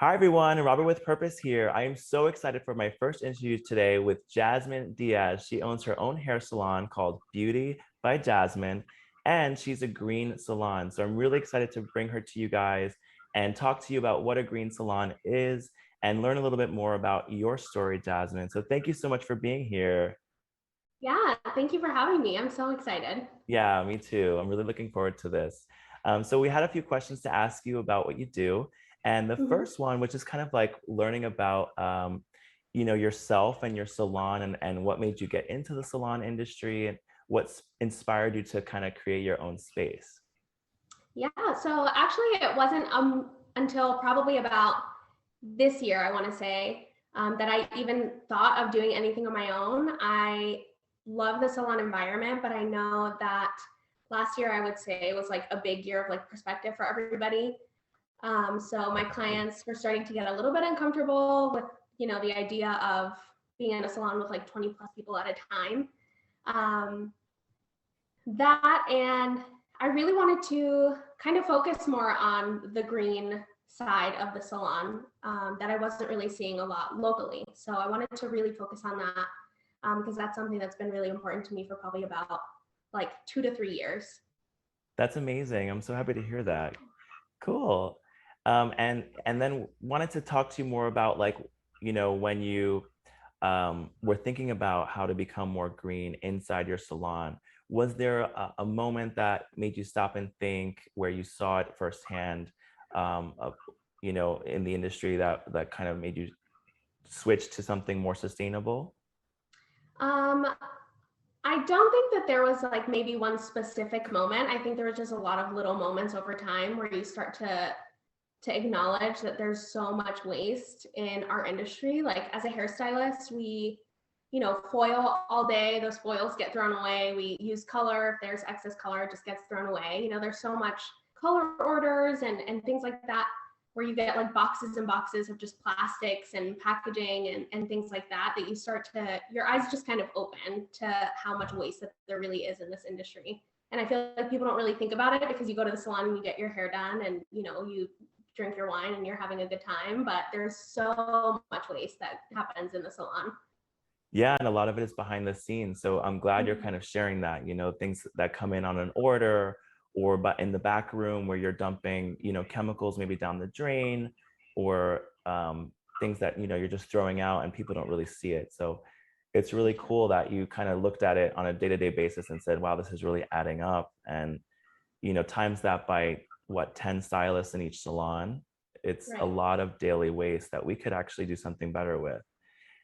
Hi everyone, Robert with Purpose here. I am so excited for my first interview today with Jasmin Diaz. She owns her own hair salon called Beauty by Jasmin, and she's a green salon. So I'm really excited to bring her to you guys and talk to you about what a green salon is and learn a little bit more about your story, Jasmin. So thank you so much for being here. Yeah, thank you for having me. I'm so excited. Yeah, me too. I'm really looking forward to this. So we had a few questions to ask you about what you do. And the Mhm. first one, which is kind of like learning about, yourself and your salon and what made you get into the salon industry and what's inspired you to kind of create your own space. Yeah, so actually, it wasn't until probably about this year, I want to say, that I even thought of doing anything on my own. I love the salon environment, but I know that last year I would say was like a big year of like perspective for everybody. So my Definitely. clients were starting to get a little bit uncomfortable with, the idea of being in a salon with like 20 plus people at a time. Um, that and I really wanted to kind of focus more on the green side of the salon that I wasn't really seeing a lot locally. So I wanted to really focus on that because that's something that's been really important to me for probably about like 2 to 3 years. That's amazing. I'm so happy to hear that. Cool. And then wanted to talk to you more about like, when you were thinking about how to become more green inside your salon, was there a moment that made you stop and think where you saw it firsthand, of, in the industry that kind of made you switch to something more sustainable? Um, I don't think that there was like maybe one specific moment. I think there was just a lot of little moments over time where you start to acknowledge that there's so much waste in our industry. Like as a hairstylist, we, foil all day. Those foils get thrown away. We use color. If there's excess color, it just gets thrown away. There's so much color orders and things like that where you get like boxes and boxes of just plastics and packaging and things like that you start to, your eyes just kind of open to how much waste that there really is in this industry. And I feel like people don't really think about it because you go to the salon and you get your hair done and you drink your wine and you're having a good time, but there's so much waste that happens in the salon. Yeah, and a lot of it is behind the scenes. So I'm glad you're Mhm. kind of sharing that, things that come in on an order or but in the back room where you're dumping, chemicals maybe down the drain or things that, you're just throwing out and people don't really see it. So it's For really sure. cool that you kind of looked at it on a day-to-day basis and said, wow, this is really adding up. And, times that by what, 10 stylists in each salon, it's a Right. lot of daily waste that we could actually do something better with.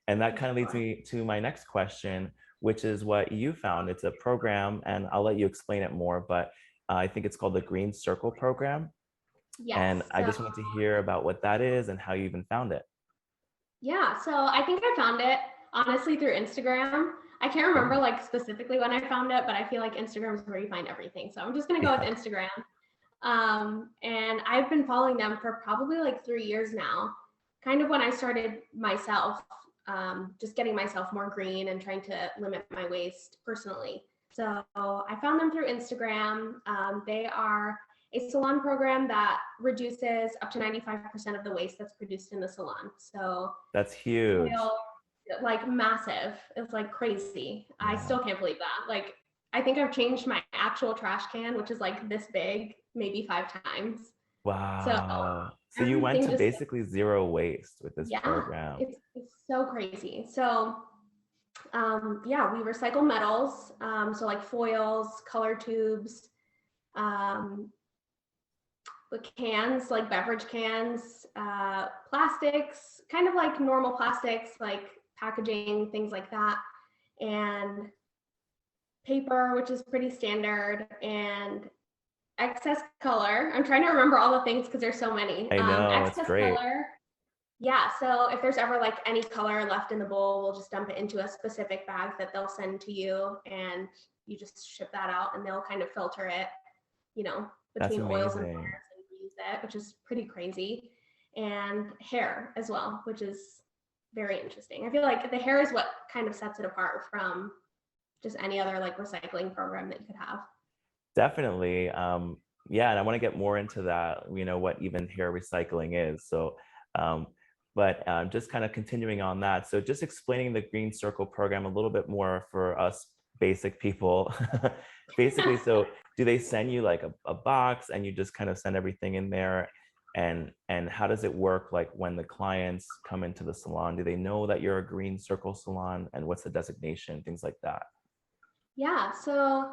And that For kind of leads sure. me to my next question, which is what you found. It's a program, and I'll let you explain it more, but I think it's called the Green Circle Program. And Yes. I So just wanted to hear about what that is and how you even found it. yeah, so I think I found it honestly through Instagram. I can't remember Great. like specifically when I found it, but I feel like Instagram is where you find everything. So I'm just gonna go with Yeah, Instagram. And I've been following them for probably like 3 years now. Kind of when I started myself, just getting myself more green and trying to limit my waste personally. So I found them through Instagram. They are a salon program that reduces up to 95% of the waste that's produced in the salon. So that's huge. foil, like massive. It's like crazy. I Yeah. still can't believe that. Like, I think I've changed my actual trash can, which is like this big, maybe 5 times. So Wow. So you went everything to just, basically zero waste with this yeah, program. it's so crazy. So yeah, we recycle metals. So like foils, color tubes, um, the cans, like beverage cans, plastics, kind of like normal plastics, like packaging, things like that, and paper, which is pretty standard, and excess color. I'm trying to remember all the things because there's so many. I know, it's Excess great. color. Yeah, so if there's ever like any color left in the bowl, we'll just dump it into a specific bag that they'll send to you, and you just ship that out, and they'll kind of filter it, you know, That's between oils and amazing. flavors and use it, which is pretty crazy. And hair as well, which is very interesting. I feel like the hair is what kind of sets it apart from just any other like recycling program that you could have. Definitely. Yeah, and I want to get more into that, what even hair recycling is. So Um, but just kind of continuing on that. So just explaining the Green Circle program a little bit more for us basic people. Basically, so do they send you like a box and you just kind of send everything in there? And how does it work like when the clients come into the salon? Do they know that you're a Green Circle salon and what's the designation, things like that? Yeah, so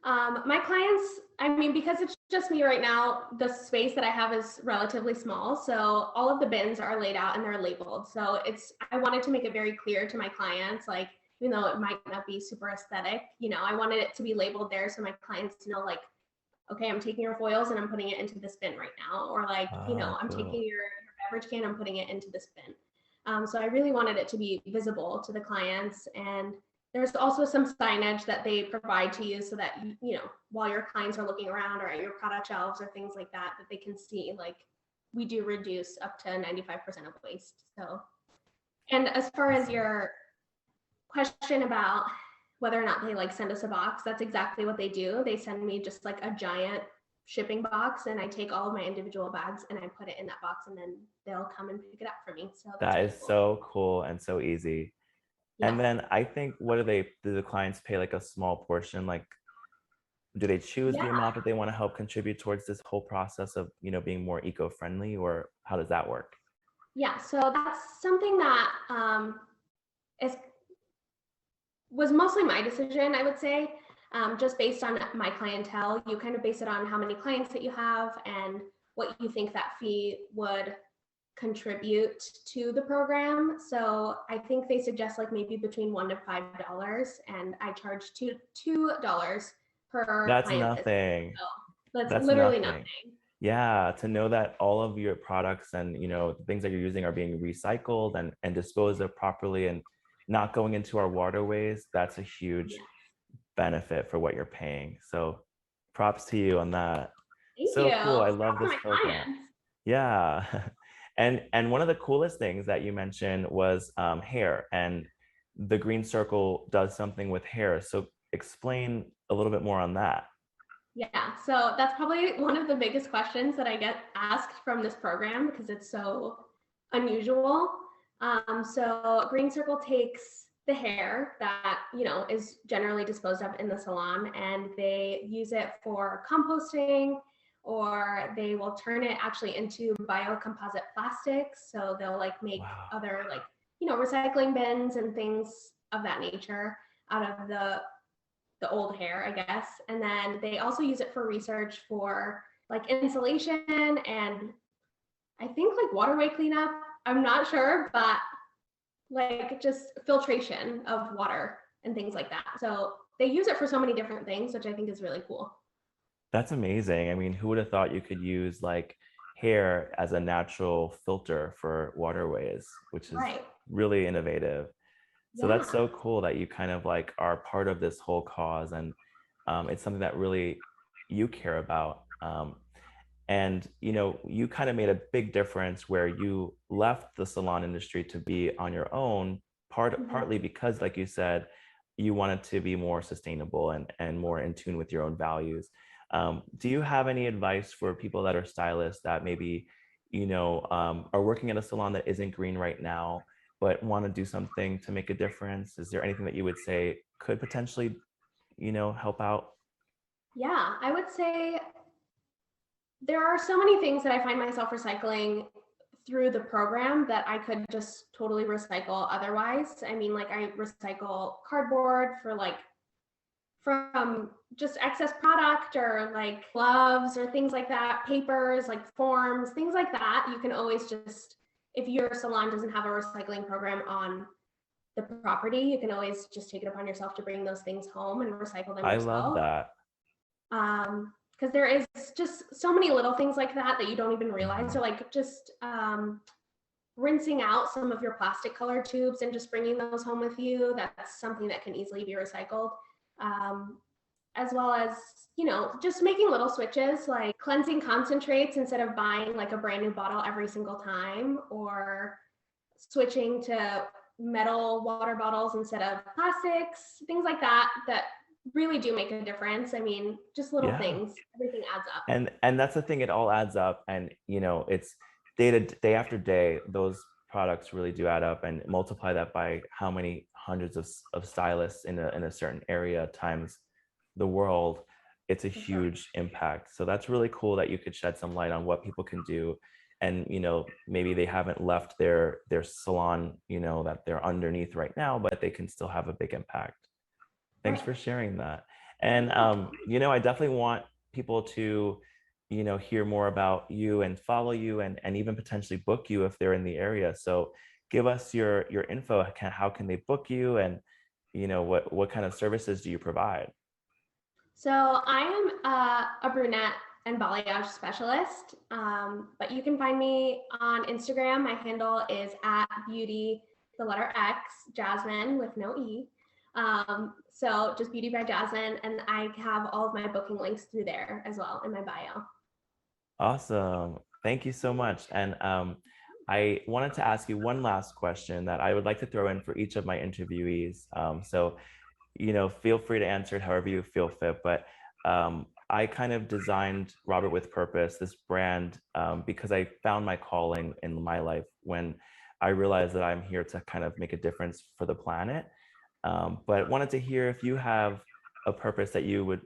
my clients, I mean, because it's just me right now, the space that I have is relatively small. So all of the bins are laid out and they're labeled. So I wanted to make it very clear to my clients, like, even though it might not be super aesthetic, I wanted it to be labeled there so my clients know, like, okay, I'm taking your foils and I'm putting it into this bin right now. Or like, Oh, I'm taking cool. your beverage can, I'm putting it into this bin. So I really wanted it to be visible to the clients. And there's also some signage that they provide to you so that, while your clients are looking around or at your product shelves or things like that, that they can see, like, we do reduce up to 95% of waste. So, and as far as Awesome. your question about whether or not they like send us a box, that's exactly what they do. They send me just like a giant shipping box and I take all of my individual bags and I put it in that box and then they'll come and pick it up for me. So that's That really is cool. so cool and so easy. Yeah. And then I think, what do the clients pay like a small portion? Like, do they choose Yeah. the amount that they want to help contribute towards this whole process of, being more eco-friendly, or how does that work? Yeah. So that's something that is was mostly my decision, I would say, just based on my clientele. You kind of base it on how many clients that you have and what you think that fee would contribute to the program. So I think they suggest like maybe between $1 to $5, and I charge $2 per That's client visit. nothing. So that's That's literally nothing. nothing. Yeah, to know that all of your products and the things that you're using are being recycled and disposed of properly and not going into our waterways, that's a huge Yeah. benefit for what you're paying. So props to you on that. Thank you. So cool. I love Props to this my program. clients. Yeah. And one of the coolest things that you mentioned was hair, and the Green Circle does something with hair. So explain a little bit more on that. Yeah, so that's probably one of the biggest questions that I get asked from this program because it's so unusual. So Green Circle takes the hair that is generally disposed of in the salon, and they use it for composting, or they will turn it actually into biocomposite plastics. So they'll like make Wow. other like recycling bins and things of that nature out of the old hair, I guess. And then they also use it for research for like insulation and I think like waterway cleanup. I'm not sure, but like just filtration of water and things like that. So they use it for so many different things, which I think is really cool. That's amazing. I mean, who would have thought you could use like hair as a natural filter for waterways, which is Right. really innovative. So Yeah. that's so cool that you kind of like are part of this whole cause, and it's something that really you care about. And you kind of made a big difference where you left the salon industry to be on your own, Mhm. partly because, like you said, you wanted to be more sustainable and more in tune with your own values. Do you have any advice for people that are stylists that maybe are working at a salon that isn't green right now but want to do something to make a difference? Is there anything that you would say could potentially help out? Yeah, I would say there are so many things that I find myself recycling through the program that I could just totally recycle otherwise. I mean, like I recycle cardboard for like from just excess product or like gloves or things like that, papers, like forms, things like that. You can always just, if your salon doesn't have a recycling program on the property, you can always just take it upon yourself to bring those things home and recycle them I love yourself. that. Because there is just so many little things like that that you don't even realize. Mhm. Or like just rinsing out some of your plastic color tubes and just bringing those home with you. That's something that can easily be recycled. Um, as well as just making little switches like cleansing concentrates instead of buying like a brand new bottle every single time, or switching to metal water bottles instead of plastics, things like that that really do make a difference. I mean, just little Yeah. things, everything adds up. And that's the thing, it all adds up, and it's day after day, those products really do add up, and multiply that by how many hundreds of stylists in a certain area times the world, it's a For sure. huge impact. So that's really cool that you could shed some light on what people can do. And maybe they haven't left their salon, that they're underneath right now, but they can still have a big impact. Thanks Right. for sharing that. And Yeah. I definitely want people to, hear more about you and follow you, and even potentially book you if they're in the area. So give us your info. How can they book you, and what kind of services do you provide? So I am a brunette and balayage specialist, but you can find me on Instagram. My handle is at beauty, the letter X, Jasmine with no E. So just beauty by Jasmine, and I have all of my booking links through there as well in my bio. Awesome. Thank you so much. And I wanted to ask you one last question that I would like to throw in for each of my interviewees. So feel free to answer it however you feel fit. But I kind of designed Robert with Purpose, this brand, because I found my calling in my life when I realized that I'm here to kind of make a difference for the planet. But wanted to hear if you have a purpose that you would,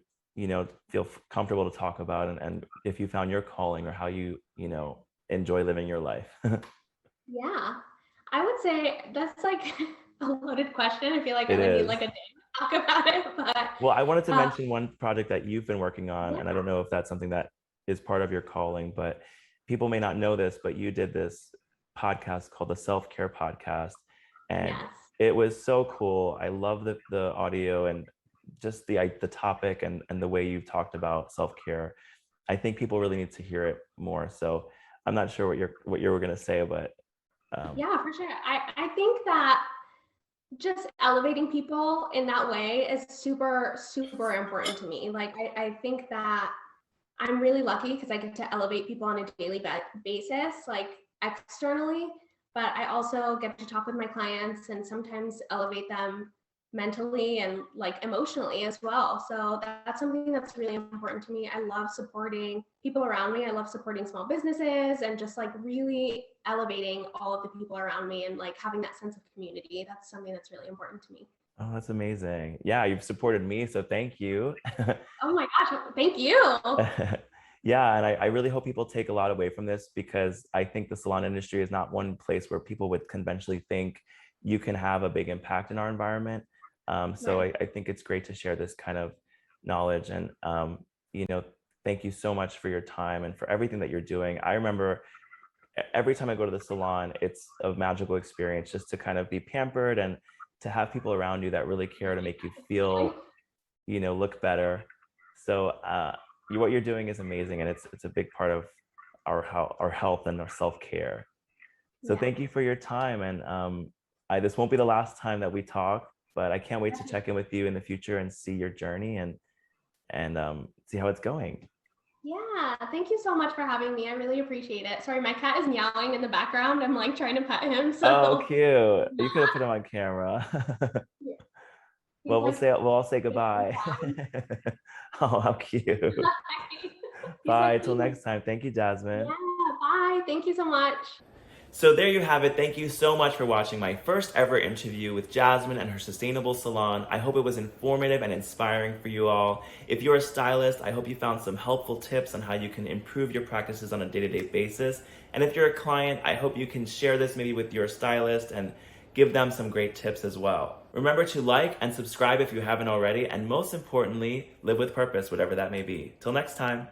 feel comfortable to talk about, and if you found your calling, or how you enjoy living your life. Yeah, I would say that's like a loaded question. I feel like I It would need is. like a day to talk about it, but Well, I wanted to uh, mention one project that you've been working on, yeah, and I don't know if that's something that is part of your calling, but people may not know this, but you did this podcast called the Self-Care Podcast, and yes. it was so cool. I love the audio, and just the topic, and the way you talked about self-care. I think people really need to hear it more. So I'm not sure what you were going to say, but Yeah, for sure. I think that just elevating people in that way is super, super important to me. Like, I think that I'm really lucky because I get to elevate people on a daily basis, like externally, but I also get to talk with my clients and sometimes elevate them mentally and like emotionally as well. So that's something that's really important to me. I love supporting people around me. I love supporting small businesses and just like really elevating all of the people around me and like having that sense of community. That's something that's really important to me. oh, that's amazing. Yeah, you've supported me, so thank you. Oh my gosh, thank you. Yeah, and I really hope people take a lot away from this, because I think the salon industry is not one place where people would conventionally think you can have a big impact in our environment. So Right. I think it's great to share this kind of knowledge. And you know, thank you so much for your time and for everything that you're doing. I remember every time I go to the salon, it's a magical experience just to kind of be pampered, and to have people around you that really care to make you feel, look better. So what you're doing is amazing, and it's a big part of our health and our self-care. So Yeah. thank you for your time, and this won't be the last time that we talk, but I can't wait to check in with you in the future and see your journey, and see how it's going. Yeah, thank you so much for having me. I really appreciate it. Sorry, my cat is meowing in the background. I'm like trying to pet him, Oh, so cute. You could have put him on camera. yeah, he's Well, like we'll all say facial goodbye. down. Oh, how cute. He's like, Bye till "Ew." next time. Thank you, Jasmine. Yeah, bye. Thank you so much. So there you have it. Thank you so much for watching my first ever interview with Jasmine and her sustainable salon. I hope it was informative and inspiring for you all. If you're a stylist, I hope you found some helpful tips on how you can improve your practices on a day-to-day basis. And if you're a client, I hope you can share this maybe with your stylist and give them some great tips as well. Remember to like and subscribe if you haven't already, and most importantly, live with purpose, whatever that may be. Till next time.